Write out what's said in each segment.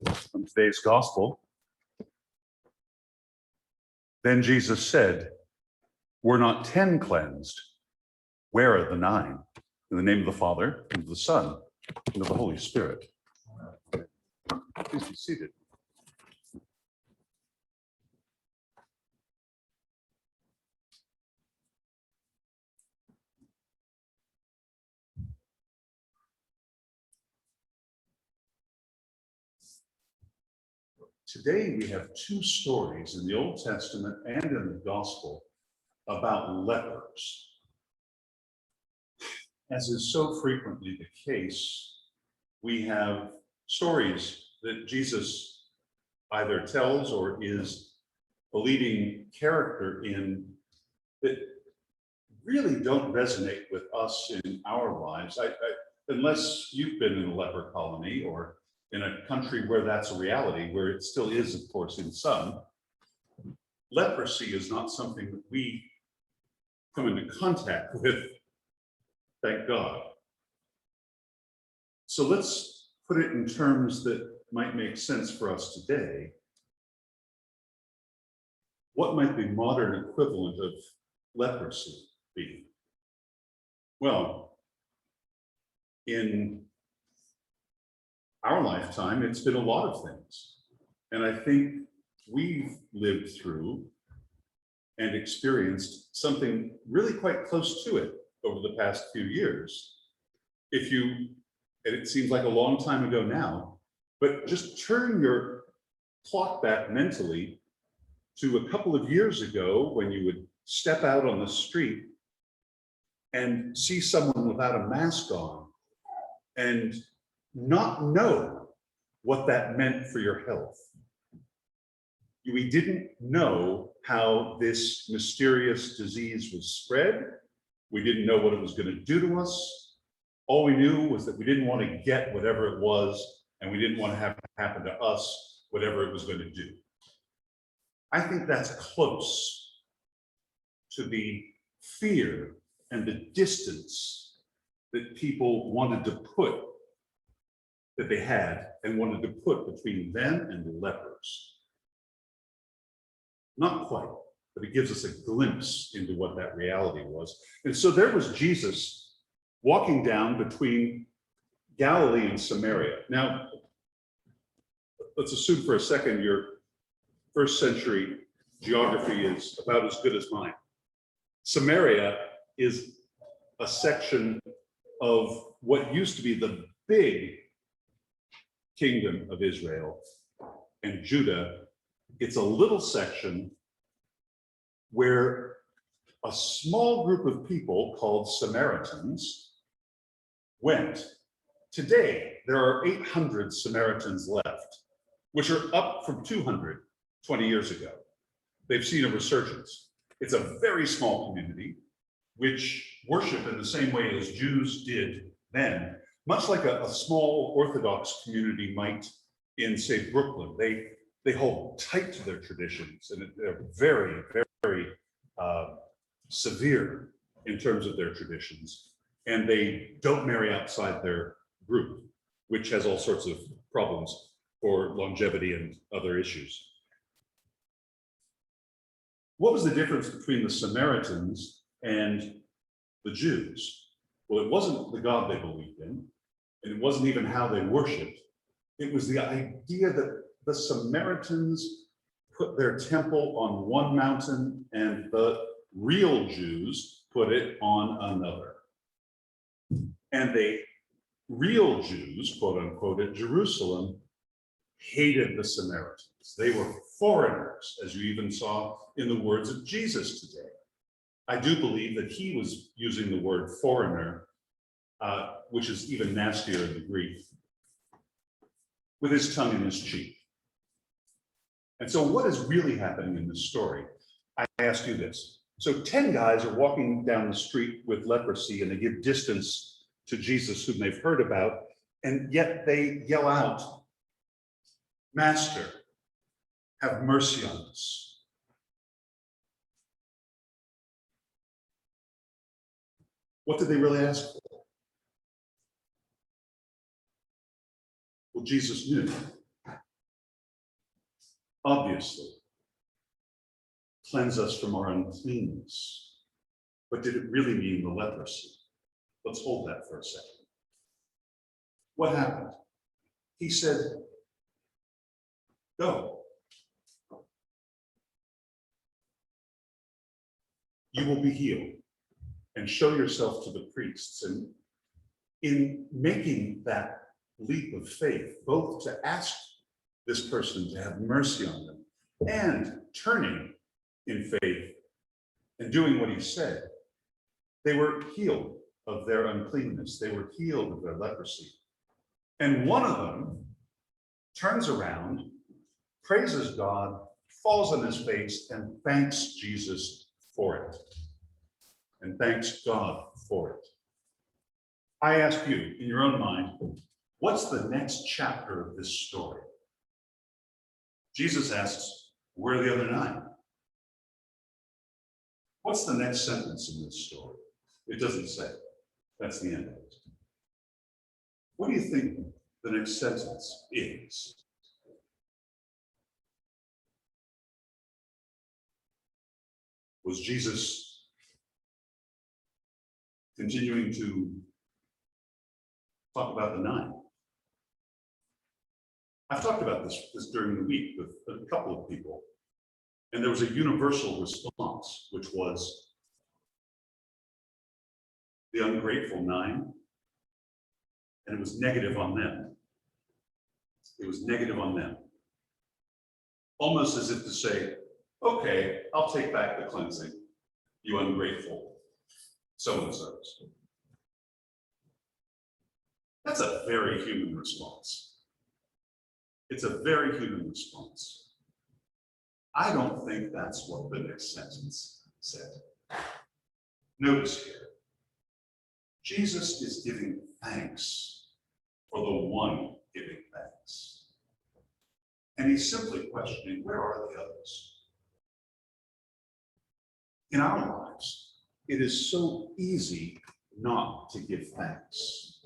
From today's gospel. Then Jesus said, "Were not 10 cleansed? Where are the 9? In the name of the Father, and of the Son, and of the Holy Spirit." Please be seated. Today we have 2 stories in the Old Testament and in the Gospel about lepers. As is so frequently the case, we have stories that Jesus either tells or is a leading character in that really don't resonate with us in our lives. Unless you've been in a leper colony or in a country where that's a reality, where it still is, of course, in some, leprosy is not something that we come into contact with, thank God. So let's put it in terms that might make sense for us today. What might the modern equivalent of leprosy be? Well, in our lifetime, it's been a lot of things. And I think we've lived through and experienced something really quite close to it over the past few years. And it seems like a long time ago now, but just turn your clock back mentally to a couple of years ago when you would step out on the street and see someone without a mask on and not know what that meant for your health. We didn't know how this mysterious disease was spread. We didn't know what it was going to do to us. All we knew was that we didn't want to get whatever it was, and we didn't want to have it happen to us, whatever it was going to do. I think that's close to the fear and the distance that people wanted to put, that they had and wanted to put between them and the lepers. Not quite, but it gives us a glimpse into what that reality was. And so there was Jesus walking down between Galilee and Samaria. Now, let's assume for a second your first century geography is about as good as mine. Samaria is a section of what used to be the big kingdom of Israel and Judah. It's a little section where a small group of people called Samaritans went. Today, there are 800 Samaritans left, which are up from 200 20 years ago. They've seen a resurgence. It's a very small community which worship in the same way as Jews did then, much like a small Orthodox community might in, say, Brooklyn. They hold tight to their traditions, and they're very, very severe in terms of their traditions. And they don't marry outside their group, which has all sorts of problems for longevity and other issues. What was the difference between the Samaritans and the Jews? Well, it wasn't the God they believed in, and it wasn't even how they worshiped. It was the idea that the Samaritans put their temple on one mountain and the real Jews put it on another. And the real Jews, quote unquote, at Jerusalem hated the Samaritans. They were foreigners, as you even saw in the words of Jesus today. I do believe that he was using the word foreigner, which is even nastier in the Greek, with his tongue in his cheek. And so what is really happening in this story? I ask you this. So 10 guys are walking down the street with leprosy, and they give distance to Jesus, whom they've heard about, and yet they yell out, "Master, have mercy on us." What did they really ask for? Well, Jesus knew. obviously cleanse us from our uncleanness. But did it really mean the leprosy? Let's hold that for a second. What happened? He said, go. You will be healed, and show yourself to the priests. And in making that leap of faith, both to ask this person to have mercy on them and turning in faith and doing what he said, they were healed of their uncleanness. They were healed of their leprosy. And one of them turns around, praises God, falls on his face, and thanks Jesus for it. And thanks God for it. I ask you, in your own mind, what's the next chapter of this story? Jesus asks, where are the other 9? What's the next sentence in this story? It doesn't say. That's the end of it. What do you think the next sentence is? Was Jesus continuing to talk about the 9? I've talked about this during the week with a couple of people, and there was a universal response, which was the ungrateful 9, and it was negative on them. It was negative on them. Almost as if to say, okay, I'll take back the cleansing, you ungrateful so-and-sos. That's a very human response. It's a very human response. I don't think that's what the next sentence said. Notice here, Jesus is giving thanks for the one giving thanks. And he's simply questioning, where are the others? In our lives, it is so easy not to give thanks.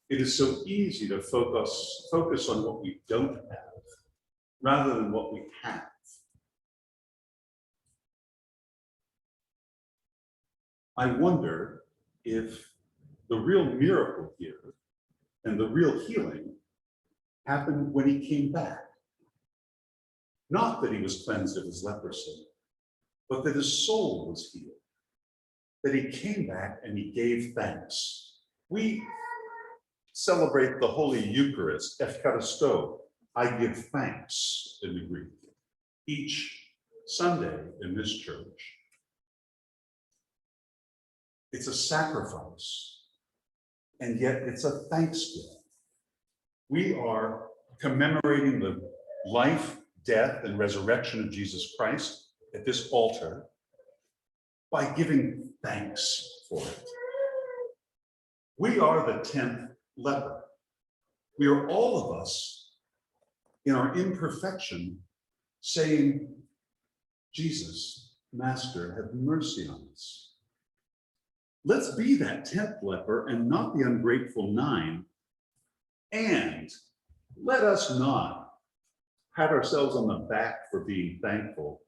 It is so easy to focus on what we don't have rather than what we have. I wonder if the real miracle here and the real healing happened when he came back. Not that he was cleansed of his leprosy, but that his soul was healed. That he came back and he gave thanks. We celebrate the Holy Eucharist, Eucharisto, I give thanks in the Greek, each Sunday in this church. It's a sacrifice, and yet it's a thanksgiving. We are commemorating the life, death, and resurrection of Jesus Christ at this altar by giving thanks for it. We are the 10th leper. We are all of us in our imperfection saying, Jesus, Master, have mercy on us. Let's be that 10th leper and not the ungrateful 9. And let us not pat ourselves on the back for being thankful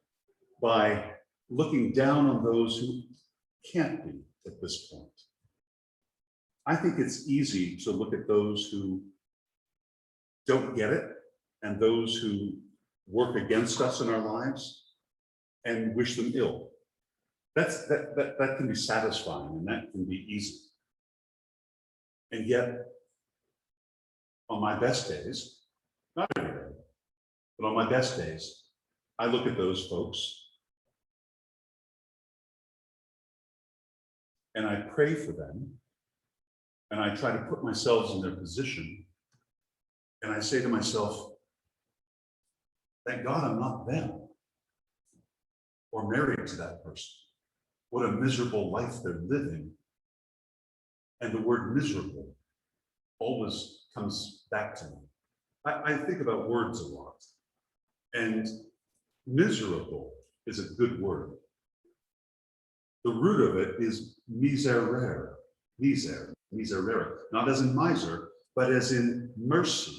by looking down on those who can't be at this point. I think it's easy to look at those who don't get it and those who work against us in our lives and wish them ill. That can be satisfying and that can be easy. And yet, on my best days, not every day, but on my best days, I look at those folks and I pray for them and I try to put myself in their position and I say to myself, thank God I'm not them or married to that person. What a miserable life they're living. And the word miserable always comes back to me. I think about words a lot. And miserable is a good word. The root of it is miserere, miserere, not as in miser, but as in mercy.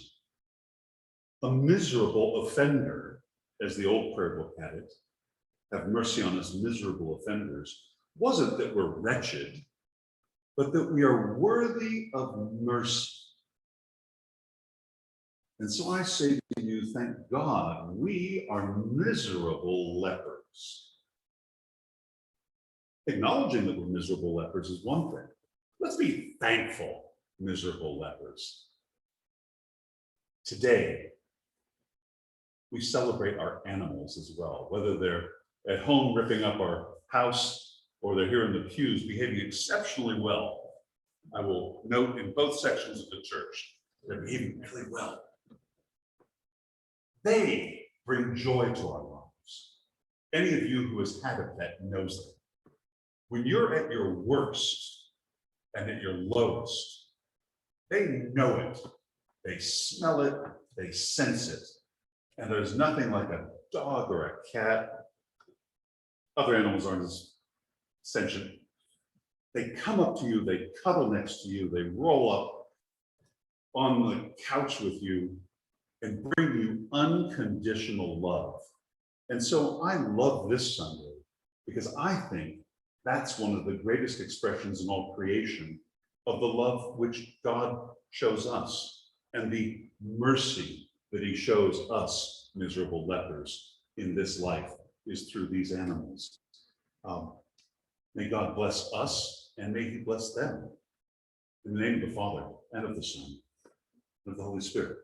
A miserable offender as the old prayer book had it, have mercy on us miserable offenders, wasn't that we're wretched, but that we are worthy of mercy. And so I say to you, thank God, we are miserable lepers. Acknowledging that we're miserable lepers is one thing. Let's be thankful, miserable lepers. Today, we celebrate our animals as well, whether they're at home ripping up our house or they're here in the pews behaving exceptionally well. I will note in both sections of the church, they're behaving really well. They bring joy to our lives. Any of you who has had a pet knows that. When you're at your worst and at your lowest, they know it, they smell it, they sense it. And there's nothing like a dog or a cat. Other animals aren't as sentient. They come up to you, they cuddle next to you, they roll up on the couch with you and bring you unconditional love. And so I love this Sunday because I think that's one of the greatest expressions in all creation of the love which God shows us and the mercy that he shows us miserable lepers in this life is through these animals. May God bless us and may he bless them. In the name of the Father and of the Son and of the Holy Spirit.